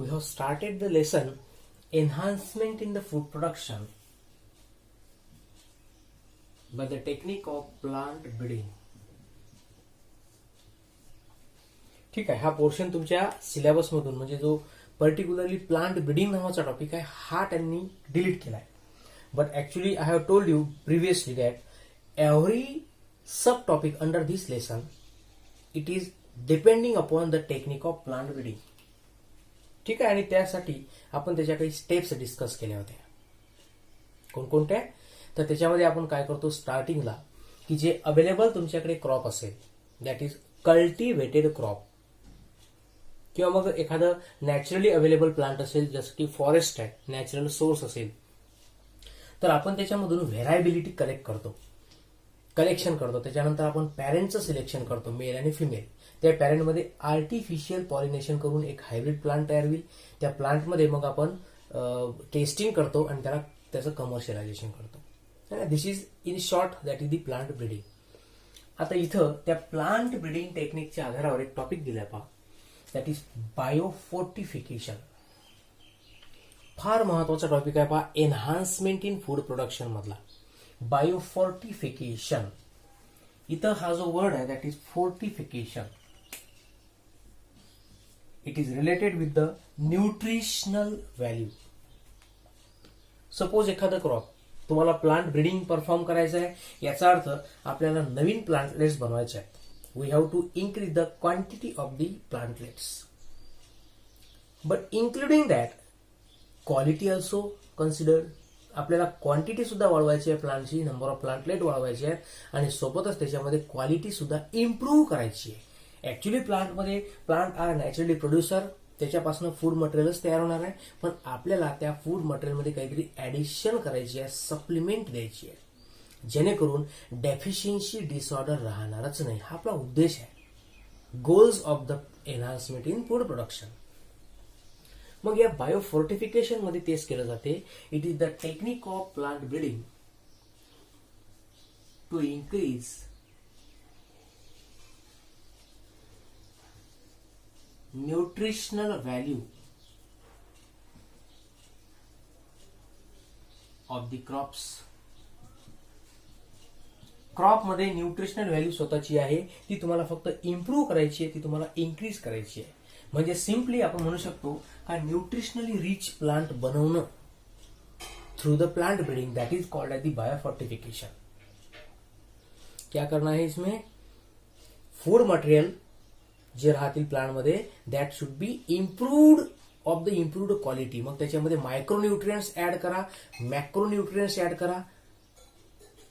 we have started the lesson enhancement in the food production by the technique of plant breeding. ठीक आहे, हा portion तुमच्या syllabus मधून म्हणजे जो पर्टिक्युलरली प्लांट ब्रीडिंग नावाचा टॉपिक आहे हा त्यांनी डिलीट केलाय. But actually I have told you previously that every sub topic under this lesson it is depending upon the technique of plant breeding. ठीक आहे, आणि त्यासाठी आपण त्याच्या काही स्टेप्स डिस्कस केल्या होत्या. कोणकोणत्या? तर त्याच्यामध्ये आपण काय करतो स्टार्टिंगला की जे अवेलेबल तुमच्याकडे क्रॉप असेल दॅट इज कल्टिवेटेड क्रॉप किंवा मग एखादं नॅचरली अवेलेबल प्लांट असेल जसं की फॉरेस्ट आहे नॅचरल सोर्स असेल तर आपण त्याच्यामधून व्हेरायबिलिटी कलेक्शन करतो. त्याच्यानंतर आपण पॅरेंटचं सिलेक्शन करतो मेल आणि फिमेल. त्या पॅरेंटमध्ये आर्टिफिशियल पॉलिनेशन करून एक हायब्रिड प्लांट तयार होईल. त्या प्लांटमध्ये मग आपण टेस्टिंग करतो आणि त्याचं कमर्शियलायझेशन करतो. This is in short that is the plant breeding. आता इथं त्या प्लांट ब्रीडिंग टेक्निकच्या आधारावर एक टॉपिक दिलाय पहा दॅट इज बायोफोर्टिफिकेशन. फार महत्वाचा टॉपिक आहे पहा एनहान्समेंट इन फूड प्रोडक्शन मधला बायोफोर्टिफिकेशन. इथं हा जो वर्ड आहे that is fortification. It is related with the nutritional value. Suppose एखादं क्रॉप तुम्हाला प्लांट ब्रीडिंग परफॉर्म करायचं आहे याचा अर्थ आपल्याला नवीन प्लांटलेट्स बनवायचे आहेत. We have to increase the quantity of the plantlets but including that quality also considered. आपल्याला क्वांटिटी सुद्धा वाढवायची आहे प्लांटची, नंबर ऑफ प्लांटलेट वाढवायचे आहेत आणि सोबतच त्याच्यामध्ये क्वालिटी सुद्धा इम्प्रूव्ह करायची आहे. Actually plant are naturally producer, त्याच्यापासून फूड मटेरियलच तयार होणार आहे पण आपल्याला त्या फूड मटेरियलमध्ये काहीतरी ऍडिशन करायची आहे, सप्लिमेंट द्यायची आहे जेणेकरून डेफिशियन्सी डिसऑर्डर राहणारच नाही. हा आपला उद्देश आहे. Goals of the enhancement in food production. मग या बायोफोर्टिफिकेशन मध्ये तेच केलं जाते. It is the technique of plant breeding to increase nutritional value of the crops. Crop मध्ये न्यूट्रिशनल व्हॅल्यू स्वतःची आहे ती तुम्हाला फक्त इम्प्रूव्ह करायची आहे, ती तुम्हाला इन्क्रीज करायची आहे. म्हणजे सिम्पली आपण म्हणू शकतो का न्यूट्रिशनली रिच प्लांट बनवणं through the plant breeding that is called as the biofortification. क्या करना है इसमें? फूड मटेरियल जे राहतील प्लांटमध्ये that should be improved of the improved quality. मग त्याच्यामध्ये मायक्रोन्यूट्रियंट्स ऍड करा, मॅक्रोन्यूट्रियंट्स ऍड करा.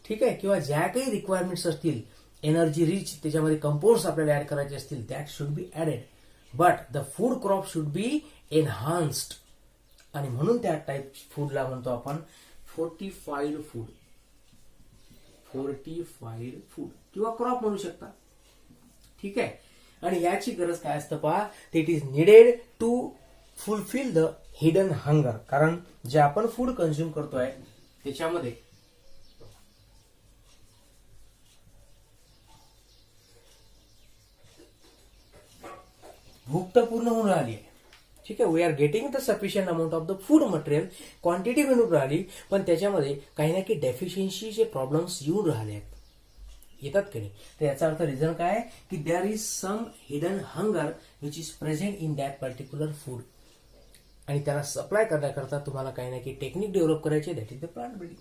ठीक आहे, किंवा ज्या काही रिक्वायरमेंट्स असतील एनर्जी रिच त्याच्यामध्ये कंपाऊंड्स आपल्याला ऍड करायचे असतील that should be added. But the food crop should be enhanced आणि म्हणून त्या टाईप फूडला म्हणतो आपण फोर्टिफाईड फूड. फोर्टिफाईड फूड किंवा क्रॉप म्हणू शकता. ठीक आहे, आणि याची गरज काय असतं पहा, it is needed to fulfil the hidden hunger. कारण जे आपण फूड कन्झ्युम करतोय त्याच्यामध्ये भूक तर पूर्ण होऊन राहिली आहे. ठीक आहे, we are getting the sufficient amount of the food material, quantity मिळून राहिली पण त्याच्यामध्ये काही ना काही डेफिशियन्सीचे प्रॉब्लेम्स येऊन राहिले आहेत. येतात की नाही? तर याचा अर्थ रिझन काय की there is some hidden hunger which is present in that particular food आणि त्याला सप्लाय करण्याकरता तुम्हाला काही ना काही टेक्निक डेव्हलप करायचे that is the plant breeding.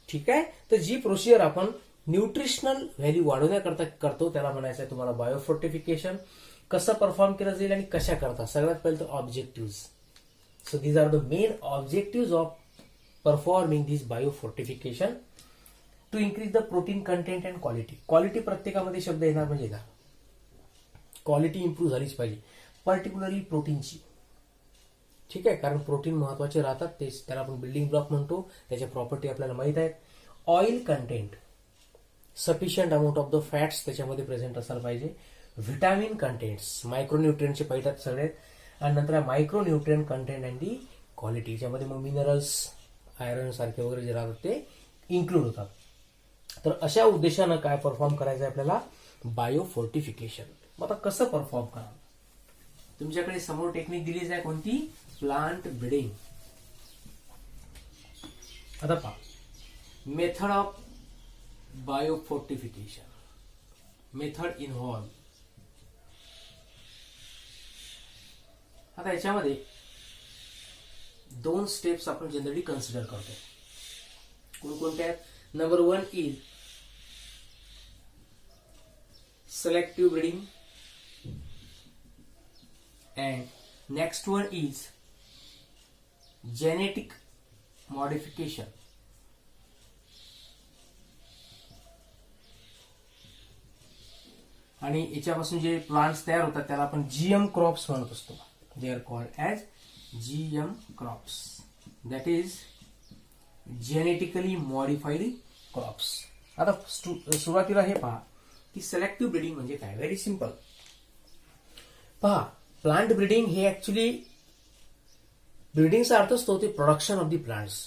ठीक आहे, तर जी प्रोसिजर आपण न्यूट्रिशनल व्हॅल्यू वाढवण्याकरता करतो त्याला म्हणायचं आहे तुम्हाला बायोफोर्टिफिकेशन. कसं परफॉर्म केलं जाईल आणि कशा करता? सगळ्यात पहिलं तर objective. So these are the main objective of performing this biofortification to increase the protein content and quality. Quality प्रत्येकामध्ये शब्द येणार म्हणजे का क्वालिटी इम्प्रूव्ह झालीच पाहिजे, पर्टिक्युलरली प्रोटीनची. ठीक आहे, कारण प्रोटीन महत्वाचे राहतात, ते त्याला आपण बिल्डिंग ब्लॉक म्हणतो, त्याच्या प्रॉपर्टी आपल्याला माहित आहेत. Oil content, sufficient amount of the fats त्याच्यामध्ये प्रेझेंट असायला पाहिजे. व्हिटॅमिन कंटेंट्स, मायक्रोन्यूट्रियंटचे पाहिजेत सगळे, आणि नंतर micronutrient content and the quality. याच्यामध्ये मग मिनरल्स, आयरन सारखे वगैरे जे राहतात ते इन्क्लूड होतात. तर अशा उद्देशानं काय परफॉर्म करायचं आहे आपल्याला? बायोफोर्टिफिकेशन. मग आता कसं परफॉर्म करा? तुमच्याकडे समोर टेक्निक दिलीच आहे कोणती, प्लांट ब्रीडिंग. आता पहा, method of biofortification, method involve. आता याच्यामध्ये 2 स्टेप्स आपण जनरली कन्सिडर करतो. कोणकोणत्या आहेत? Number 1 is selective breeding and next one is genetic modification. आणि याच्यापासून जे प्लांट्स तयार होतात त्याला आपण जीएम क्रॉप्स म्हणत असतो. They are called as GM crops, that is genetically modified crops. आता सुरुवातीला हे पहा की सिलेक्टिव्ह ब्रीडिंग म्हणजे काय. Very simple. पहा, प्लांट ब्रीडिंग हे ऍक्च्युली ब्रीडिंगचा अर्थ असतो ते प्रोडक्शन ऑफ द प्लांट्स.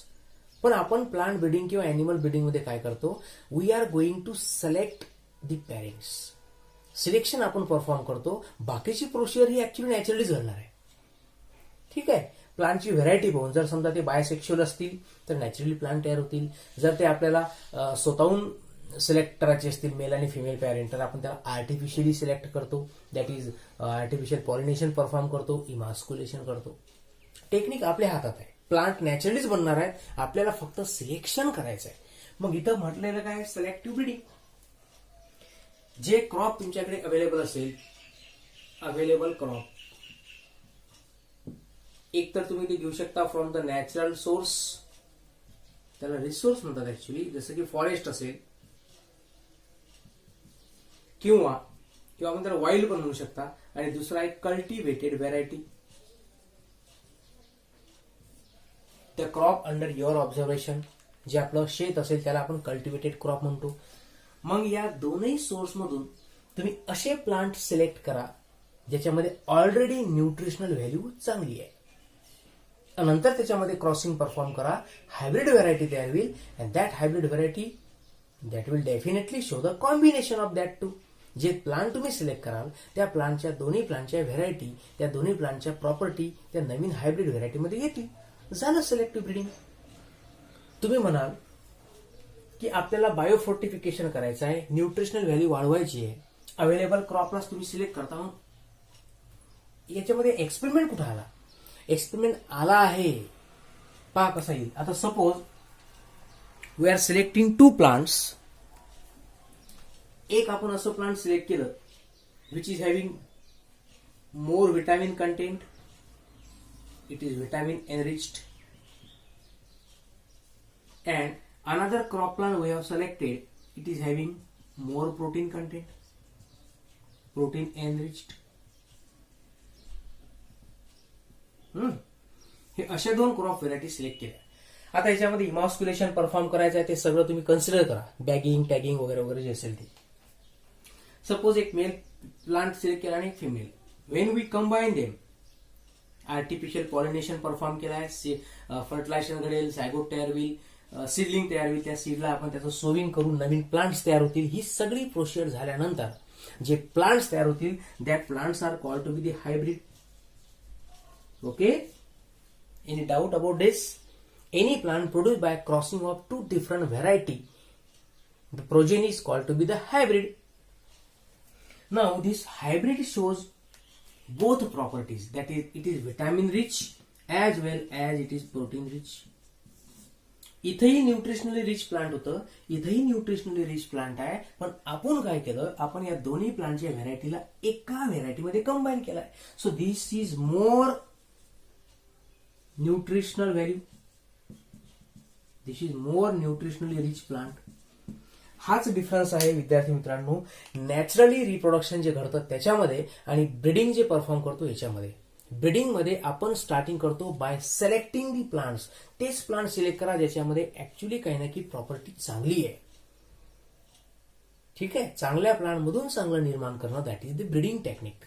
पण आपण प्लांट ब्रीडिंग किंवा अॅनिमल ब्रीडिंग मध्ये काय करतो, we are going to select the parents. Selection आपण परफॉर्म करतो. बाकीची प्रोसिजर ही ऍक्च्युली नॅचरलीच घडणार आहे. ठीक आहे. प्लांटची व्हरायटी पाहून, जर समजा ते बायसेक्शुअल असतील तर नॅचरली प्लांट तयार होतील. जर ते आपल्याला स्वतःहून सिलेक्ट करायचे असतील मेल आणि फिमेल पॅरेंट, तर आपण त्याला आर्टिफिशियली सिलेक्ट करतो. That is artificial pollination perform करतो, इमास्क्युलेशन करतो. टेक्निक आपल्या हातात आहे. प्लांट नॅचरलीच बनणार आहे, आपल्याला फक्त सिलेक्शन करायचं आहे. मग इथं म्हटलेलं काय, सिलेक्टिव्ह ब्रीडिंग. जे क्रॉप तुमच्याकडे अवेलेबल असेल, अवेलेबल क्रॉप, एक तर तुम्ही ते घेऊ शकता फ्रॉम द नॅचरल सोर्स, त्याला रिसोर्स म्हणतात ऍक्च्युली, जसं की फॉरेस्ट असेल, किंवा आपण त्याला वाईल्ड पण म्हणू शकता. आणि दुसरा एक cultivated variety. The crop under your observation, जे आपलं शेत असेल त्याला आपण कल्टिवेटेड क्रॉप म्हणतो. मग या दोनही सोर्स मधून तुम्ही असे प्लांट सिलेक्ट करा ज्याच्यामध्ये ऑलरेडी न्यूट्रिशनल व्हॅल्यू चांगली आहे. नंतर त्याच्यामध्ये क्रॉसिंग परफॉर्म करा, हायब्रिड व्हरायटी तयार होईल. And that hybrid variety that will definitely show the combination of that two. जे प्लांट तुम्ही सिलेक्ट कराल त्या प्लांटच्या, दोन्ही प्लांटच्या व्हेरायटी, त्या दोन्ही प्लांटच्या प्रॉपर्टी त्या नवीन हायब्रिड व्हेरायटीमध्ये येतील. झालं सिलेक्टिव्ह ब्रीडिंग. तुम्ही म्हणाल की आपल्याला बायोफोर्टिफिकेशन करायचं आहे, न्यूट्रिशनल व्हॅल्यू वाढवायची आहे, अवेलेबल क्रॉपलाच तुम्ही सिलेक्ट करता. मग याच्यामध्ये एक्सपेरिमेंट कुठं आला? एक्सपेरिमेंट आला आहे. पहा कसा येईल. आता suppose we are selecting 2 plants. एक आपण असं प्लांट सिलेक्ट केलं which is having more vitamin content, it is vitamin enriched. And another crop plant we have selected, it is having more protein content, protein enriched. हे अशा 2 crop variety select केल्या. आता याच्यामध्ये इमास्क्युलेशन perform करायचं आहे, ते सगळं तुम्ही कन्सिडर करा. बॅगिंग, टॅगिंग वगैरे वगैरे जे असेल ते. सपोज एक मेल प्लांट सिलेक्ट केला आणि एक female. When we combine them, artificial pollination perform केला आहे, फर्टिलायझेशन घडेल, सायगोट तयार होईल, सीडलिंग तयार होईल. त्या सीडला आपण त्याचं सोविंग करून नवीन प्लांट्स तयार होतील. ही सगळी प्रोसिजर झाल्यानंतर जे प्लांट्स तयार होतील that plants are called to be the hybrid. Okay, any doubt about this? Any plant produce by crossing of 2 different variety, the progeny is called to be the hybrid. Now this hybrid shows both properties, that is it is vitamin rich as well as it is protein rich. इथेही nutritionally rich plant होतं, इथेही nutritionally rich plant आहे. पण आपण काय केलं, आपण या दोन्ही प्लांटच्या व्हेरायटीला एका व्हेरायटीमध्ये कंबाईन केलाय. So this is more nutritional value, this is more nutritionally rich plant. हाच डिफरन्स आहे विद्यार्थी मित्रांनो, नॅचरली रिप्रोडक्शन जे घडतं त्याच्यामध्ये आणि ब्रीडिंग जे परफॉर्म करतो याच्यामध्ये. ब्रीडिंग मध्ये आपण स्टार्टिंग करतो बाय सिलेक्टिंग दी प्लांट्स. तेच प्लांट सिलेक्ट करा ज्याच्यामध्ये ऍक्च्युली काही ना काही प्रॉपर्टी चांगली आहे. ठीक आहे, चांगल्या प्लांट मधून चांगलं निर्माण करणं, that is the breeding technique.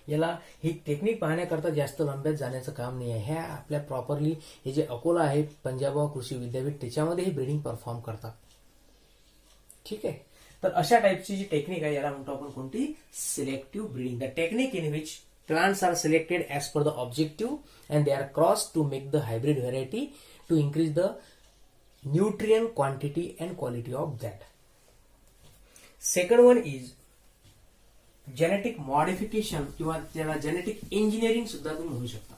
याला ही टेक्निक पाहण्याकरता जास्त लांब्यात जाण्याचं काम नाही आहे. ह्या आपल्या प्रॉपरली हे जे अकोला आहे पंजाब कृषी विद्यापीठ त्याच्यामध्ये हे ब्रीडिंग परफॉर्म करतात. ठीक आहे, तर अशा टाईपची जी टेक्निक आहे याला म्हणतो आपण कोणती, selective breeding. The technique in which Plants are selected as per the objective and they are crossed to make the hybrid variety to increase the nutrient quantity and quality of that. Second one is genetic modification किंवा त्याला genetic engineering सुद्धा तुम्ही म्हणू शकता.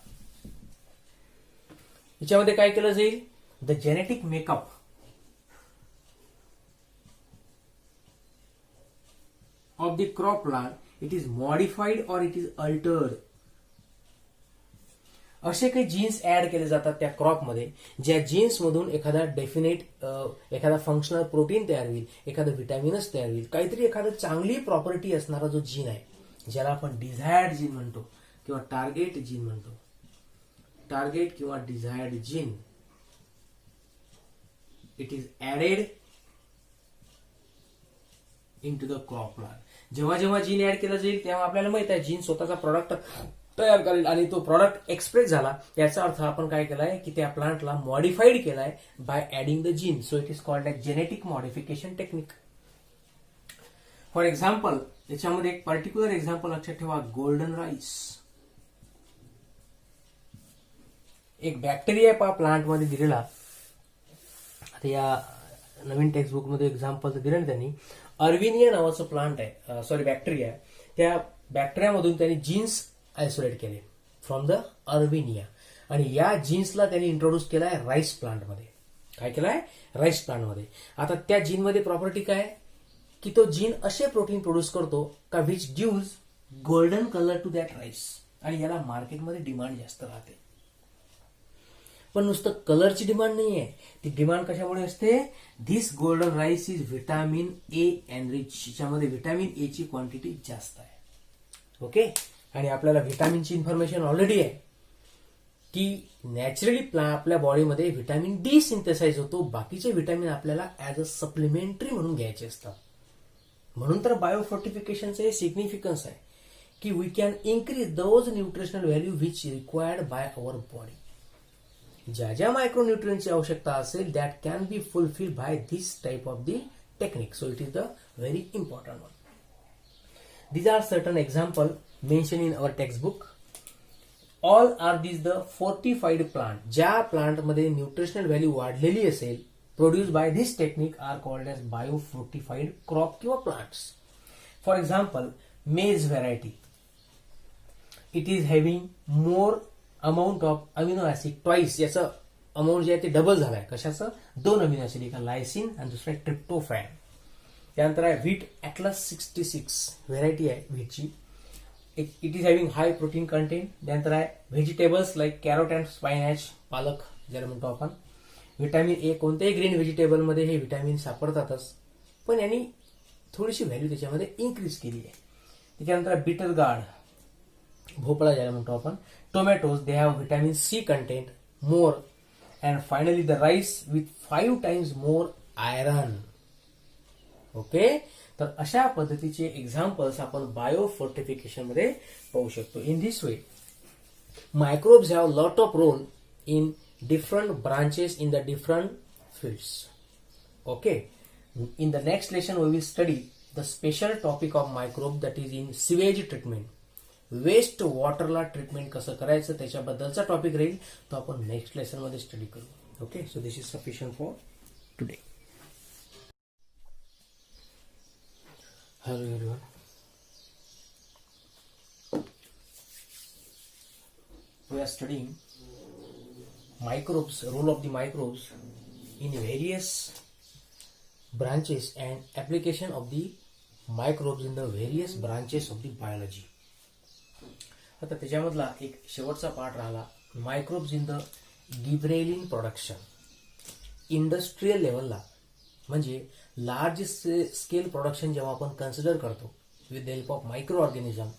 याच्यामध्ये काय केलं जाईल, the genetic makeup of the crop plant it is modified और इट इज अल्टर्ड. असे काही जीन्स ऍड केले जातात त्या क्रॉपमध्ये ज्या जीन्स मधून एखादा डेफिनेट एखादा फंक्शनल प्रोटीन तयार होईल, एखादं व्हिटॅमिनच तयार होईल, काहीतरी एखादं चांगली प्रॉपर्टी असणारा जो जीन आहे ज्याला आपण डिझायर्ड जीन म्हणतो किंवा टार्गेट जीन म्हणतो, टार्गेट किंवा desired gene, it is added into the crop plant. जेव्हा जेव्हा जीन ऍड केलं जाईल तेव्हा आपल्याला माहित आहे जीन स्वतःचा प्रॉडक्ट तयार करेल आणि तो प्रॉडक्ट एक्सप्रेस झाला याचा अर्थ आपण काय केलाय की त्या प्लांटला मॉडिफाईड केलाय by adding the gene. So it is called as genetic modification technique. For example याच्यामध्ये एक पर्टिक्युलर एक्झाम्पल लक्षात ठेवा, गोल्डन राईस. एक बॅक्टेरिया पहा प्लांटमध्ये दिलेला, आता या नवीन टेक्स्टबुक मध्ये एक्झाम्पल दिलं ना त्यांनी, अर्विनिया नावाचं प्लांट आहे, सॉरी बॅक्टेरिया आहे, त्या बॅक्टेरियामधून त्यांनी जीन्स आयसोलेट केले फ्रॉम द अर्विनिया आणि या जीन्सला त्यांनी इंट्रोड्यूस केलाय राईस प्लांटमध्ये. काय केलाय, राईस प्लांटमध्ये. आता त्या जीनमध्ये प्रॉपर्टी काय की तो जीन असे प्रोटीन प्रोड्यूस करतो का which gives golden colour to that rice आणि याला मार्केटमध्ये डिमांड जास्त राहते. पण नुसतं कलरची डिमांड नाही आहे, ती डिमांड कशामुळे असते, this golden rice is vitamin A enrich. याच्यामध्ये व्हिटॅमिन ए ची क्वांटिटी जास्त आहे. ओके, आणि आपल्याला व्हिटॅमिनची इन्फॉर्मेशन ऑलरेडी आहे की नॅचरली आपल्या बॉडीमध्ये व्हिटॅमिन डी सिंथेसाइज होतो, बाकीचे व्हिटॅमिन आपल्याला ऍज अ सप्लिमेंटरी म्हणून घ्यायचे असतात. म्हणून तर बायोफोर्टिफिकेशनचं हे सिग्निफिकन्स आहे की we can increase those nutritional value which required by our body. ज्या ज्या मायक्रोन्यूट्रियनची आवश्यकता असेल that can be fulfil by this type of the technique. So it is the very important one. These are certain example mentioned in our textbook. All are these the fortified plant. ज्या plant मध्ये nutritional value वाढलेली असेल produce by this technique are called as biofortified crop किंवा plants. For example maize variety, it is having more amount of amino acid twice. याचं amount जे आहे ते double झालंय. कशाचं, 2 अमिनो ऍसिड, एका लायसिन आणि दुसरा ट्रिप्टोफॅन. त्यानंतर आहे व्हीट ॲटलस 66 व्हेरायटी आहे व्हीटची. It is having high protein content. त्यानंतर आहे vegetables like carrot and spinach, पालक ज्याला म्हणतो आपण. व्हिटॅमिन ए, कोणत्याही ग्रीन व्हेजिटेबलमध्ये हे व्हिटॅमिन सापडतातच, पण यांनी थोडीशी व्हॅल्यू त्याच्यामध्ये इन्क्रीज केली आहे. त्याच्यानंतर बिटर गार्ड, भोपळा ज्याला म्हणतो आपण. Tomatoes, they have vitamin C content more. And finally the rice with 5 times more iron. Okay, तर अशा पद्धतीचे एक्झाम्पल्स आपण बायोफोर्टिफिकेशन मध्ये पाहू शकतो. In this way microbes have lot of role in different branches in the different fields. Okay, in the next lesson we will study the special topic of microbe that is in sewage treatment. Waste वॉटरला treatment कसं करायचं त्याच्याबद्दलचा topic राहील, तो आपण next lesson मध्ये study करू. Okay, so this is sufficient for today. Hello everyone. We are studying microbes, role of the microbes in various branches and application of the microbes in the various branches of the biology. आता त्याच्यामधला एक शेवटचा part राहिला, microbes in the gibberellin production. Industrial लेवलला म्हणजे large scale production जेव्हा आपण consider करतो with the help of micro organism,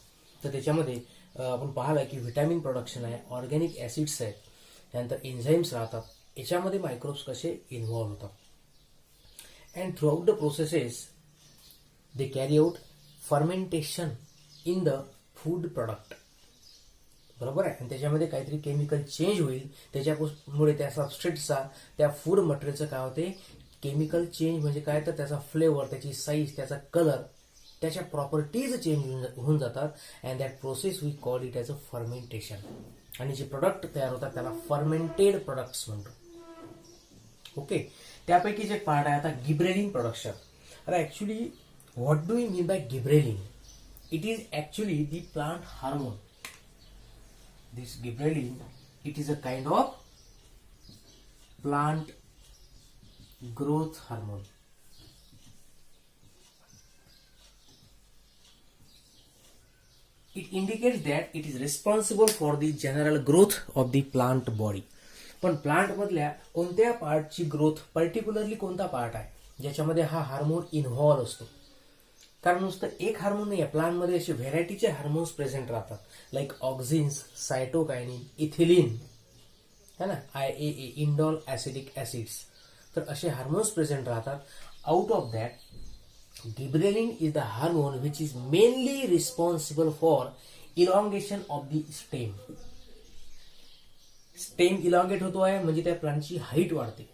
तर त्याच्यामध्ये आपण पाहिलं की व्हिटॅमिन प्रोडक्शन आहे, ऑर्गॅनिक ऍसिड्स आहेत, त्यानंतर एन्झाईम्स राहतात. याच्यामध्ये मायक्रोब्स कसे इन्व्हॉल्व्ह होतात. And through out the processes they carry out fermentation in the food product. बरोबर आहे. आणि त्याच्यामध्ये काहीतरी केमिकल चेंज होईल, त्याच्यामुळे त्या सबस्ट्रेटचा, त्या फूड मटेरियलचं काय होते, केमिकल चेंज म्हणजे काय तर त्याचा फ्लेवर, त्याची साईज, त्याचा कलर त्याच्या प्रॉपर्टीज चेंज होऊन जातात and that process we call it as a fermentation. आणि जे प्रोडक्ट तयार होतात त्याला फर्मेंटेड प्रोडक्ट्स म्हणतो. ओके, त्यापैकीच एक पार्ट आहे आता गिबरेलिन प्रोडक्शन. आता actually what do you mean by gibberellin? It is actually the plant hormone. This gibberellin, it is a kind of plant growth hormone. It indicates that it is responsible for the general growth of the plant body. पण plant मधल्या कोणत्या पार्टची growth, particularly कोणता part आहे ज्याच्यामध्ये हा hormone involve असतो? कारण नुसतं एक हार्मोन नाही आहे, प्लांटमध्ये असे व्हेरायटीचे हार्मोन्स प्रेझेंट राहतात, लाईक ऑक्झिन्स, सायटोकायनिन, इथिलिन, है ना, IAA, इंडॉल ऍसिडिक ऍसिड्स. तर असे हार्मोन्स प्रेझेंट राहतात. Out of that gibberellin is the hormone which is mainly responsible for elongation of the stem. Stem elongate होतो आहे म्हणजे त्या प्लांटची हाईट वाढते.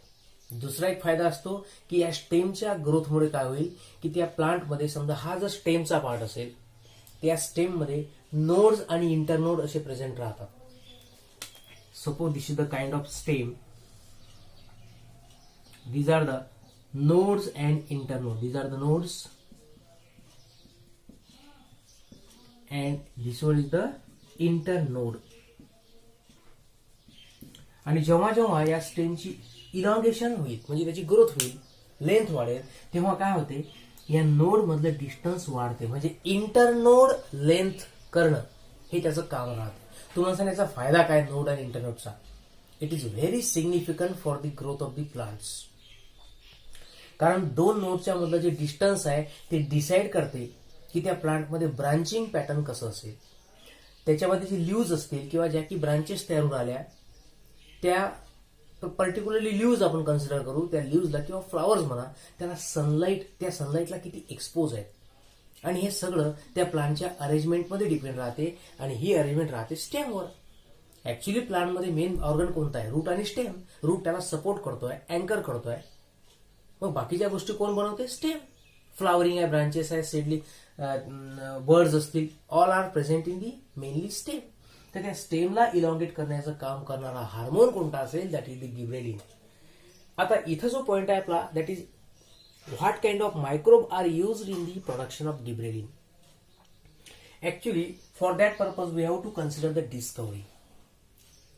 दुसरा एक फायदा असतो की या स्टेमच्या ग्रोथमुळे काय होईल की त्या प्लांटमध्ये समजा हा जर स्टेमचा पार्ट असेल, त्या स्टेममध्ये नोड्स आणि इंटरनोड असे प्रेझेंट राहतात. Suppose this is the kind of stem. These are the nodes and internode. These are the nodes and this one is the internode. आणि जेव्हा जेव्हा या स्टेमची इलॉंगेशन होईल म्हणजे त्याची ग्रोथ होईल, लेंथ वाढेल, तेव्हा काय होते, या नोड मधलं डिस्टन्स वाढते. म्हणजे इंटरनोड लेंथ करणं हे त्याचं काम राहते. तुम्हाला सांगायचा फायदा काय नोड आणि इंटरनोडचा? It is very significant for the growth of the plants. कारण दोन नोडच्या मधलं जे डिस्टन्स आहे ते डिसाईड करते की त्या प्लांटमध्ये ब्रांचिंग पॅटर्न कसं असेल. त्याच्यामध्ये जे लीव्ज असतील किंवा ज्या की ब्रांचेस तयार होऊन आल्या त्या पर्टिक्युलरली लीव्ज आपण कन्सिडर करू, त्या लीव्जला किंवा फ्लॉवर्स म्हणा, त्याला सनलाईट, त्या सनलाईटला किती एक्सपोज आहेत. आणि हे सगळं त्या प्लांटच्या अरेंजमेंटमध्ये डिपेंड राहते आणि ही अरेंजमेंट राहते स्टेमवर. ऍक्च्युली प्लांटमध्ये मेन ऑर्गन कोणता आहे? रूट आणि स्टेम. रूट त्याला सपोर्ट करतोय, अँकर करतोय. मग बाकीच्या गोष्टी कोण बनवते? स्टेम. फ्लावरिंग आहे, ब्रांचेस आहे, सीडली बर्ड्स असतील, all are present in the mainly stem. तर त्या स्टेमला इलॉंगेट करण्याचं काम करणारा हार्मोन कोणता असेल? That is the gibberellin. आता इथं जो पॉइंट आहे आपला, that is what kind of microbe are used in the production of gibberellin? Actually, for that purpose, we have to consider the discovery.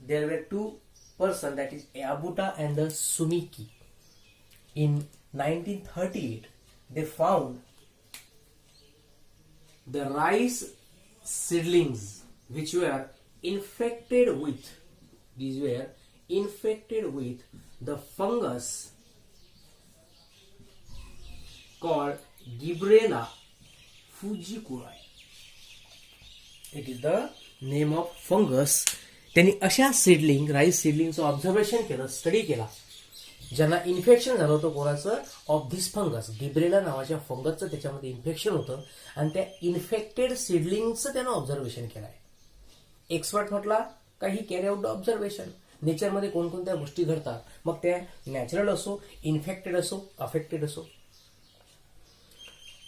There were two persons, that is Abuta and the Sumiki. In 1938, they found the rice seedlings which were infected with, these were infected with the fungus called Gibberella fujikuri. It is the name of fungus. त्यांनी अशा seedling, rice सीडलिंगचं observation केलं, study केला, ज्यांना infection झालं होतं कोणाचं, of this fungus. गिब्रेला नावाच्या फंगसचं त्याच्यामध्ये इन्फेक्शन होतं आणि त्या इन्फेक्टेड सीडलिंगचं त्यानं ऑब्झर्वेशन केलंय. एक्सपर्ट म्हटला काही कॅरी आउट द ऑब्झर्वेशन. नेचरमध्ये कोणकोणत्या गोष्टी घडतात, मग त्या नॅचरल असो, इन्फेक्टेड असो, अफेक्टेड असो.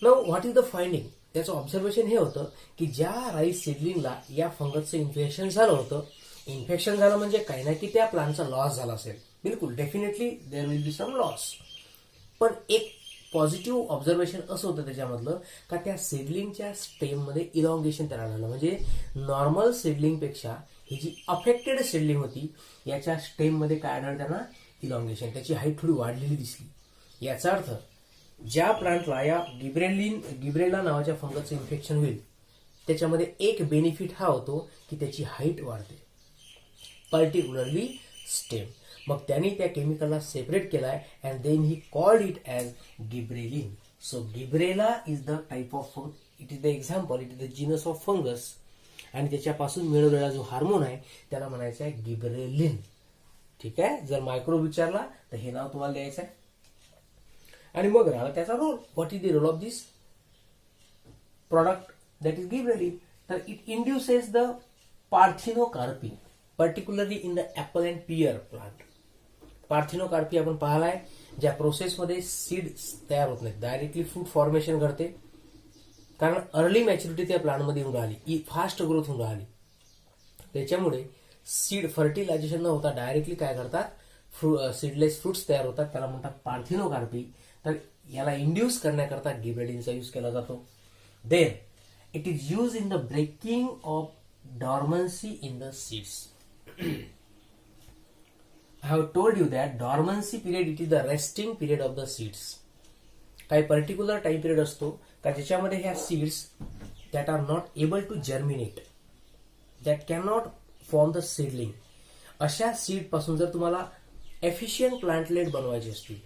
Now what is the finding? त्याचं ऑब्झर्वेशन हे होतं की ज्या राईस सीडलिंगला या फंगसचं इन्फेक्शन झालं होतं, इन्फेक्शन झालं म्हणजे काही ना की त्या प्लांटचा लॉस झाला असेल. बिलकुल, definitely there will be some loss. पण एक पॉझिटिव्ह ऑब्झर्वेशन असं होतं त्याच्यामधलं का त्या सीडलिंगच्या स्टेममध्ये इलॉंगेशन तयार झालं. म्हणजे नॉर्मल सीडलिंगपेक्षा ही जी अफेक्टेड सीडलिंग होती याच्या स्टेममध्ये काय आढळलं त्यांना? इलॉंगेशन. त्याची हाईट थोडी वाढलेली दिसली. याचा अर्थ ज्या प्लांटला या गिब्रेला नावाच्या फंगसचं इन्फेक्शन होईल त्याच्यामध्ये एक बेनिफिट हा होतो की त्याची हाईट वाढते, पर्टिक्युलरली स्टेम. मग त्यांनी त्या केमिकलला सेपरेट केलाय and then he called it as gibberellin. So Gibberella is the type of fungi, it is the example, it is the genus of fungus. आणि त्याच्यापासून मिळवलेला जो हार्मोन आहे त्याला म्हणायचं आहे गिब्रेलिन. ठीक आहे, जर मायक्रोब विचारला तर हे नाव तुम्हाला द्यायचं आहे. आणि मग राहिला त्याचा role. What is the role of this product that is gibberellin? तर it induces the parthenocarpy, particularly in the apple and pear plant. Parthenocarpy आपण पाहिलाय, ज्या प्रोसेसमध्ये सीड तयार होत नाही, डायरेक्टली फ्रूट फॉर्मेशन घडते कारण अर्ली मॅच्युरिटी त्या प्लांटमध्ये येऊन राहिली, फास्ट ग्रोथ होऊन राहिली. त्याच्यामुळे सीड फर्टिलायझेशन न होता डायरेक्टली काय करतात, सीडलेस फ्रुट्स तयार होतात, त्याला म्हणतात पार्थिनोकार्पी. तर याला इंड्यूस करण्याकरता गिबरेलिनचा यूज केला जातो. Then it is use in the breaking of dormancy in the seeds. I have told you that dormancy period it is the resting period of the seeds. काही पर्टिक्युलर टाइम पिरियड असतो का ज्याच्यामध्ये ह्या seeds that are not able to germinate, that can not form the seedling. अशा seed पासून जर तुम्हाला efficient plantlet बनवायचे असतील,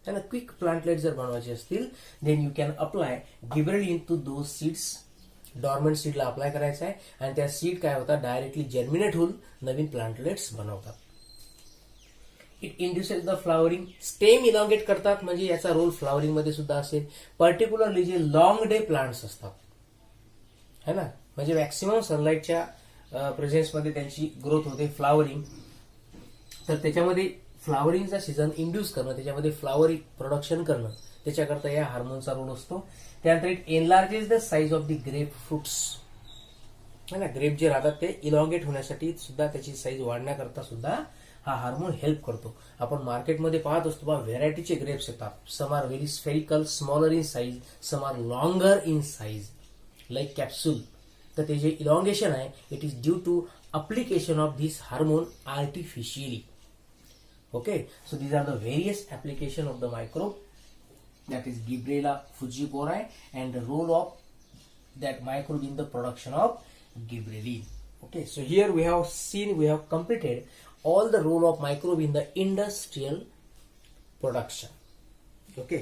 त्यांना क्विक प्लांटलेट जर बनवायचे असतील, then you can apply gibberellin to those seeds. Dormant सीडला अप्लाय करायचं आहे आणि त्या सीड काय होतात डायरेक्टली जर्मिनेट होऊन नवीन प्लांटलेट्स बनवतात. It induces the flowering. Stem elongate करतात, म्हणजे याचा रोल फ्लावरिंग मध्ये सुद्धा असेल. पर्टिक्युलरली जे लॉंग डे प्लांट्स असतात है ना, म्हणजे मॅक्सिमम सनलाईटच्या प्रेझेन्समध्ये त्यांची ग्रोथ होते, फ्लावरिंग. तर त्याच्यामध्ये फ्लावरिंगचा सीझन इंड्यूस करणं, त्याच्यामध्ये फ्लावरिंग प्रोडक्शन करणं, त्याच्याकरता या हार्मोनचा रोल असतो. त्यानंतर it enlarges the size of the grape fruits है ना. ग्रेप जे राहतात ते इलॉंगेट होण्यासाठी सुद्धा, त्याची साईज वाढण्याकरता सुद्धा हा हार्मोन हेल्प करतो. आपण मार्केटमध्ये पाहत असतो बा व्हेरायटीचे ग्रेप्स येतात. Some are very spherical, smaller in size, some are longer in size like capsule. तर ते जे इलॉंगेशन आहे it is due to application of this hormone artificially. Okay, so these are the various application of the microbe, that is Gibberella fugipori, and the role of that microbe in the production of gibberellin. Okay, so here we have completed all the role of microbe in the industrial production. Okay.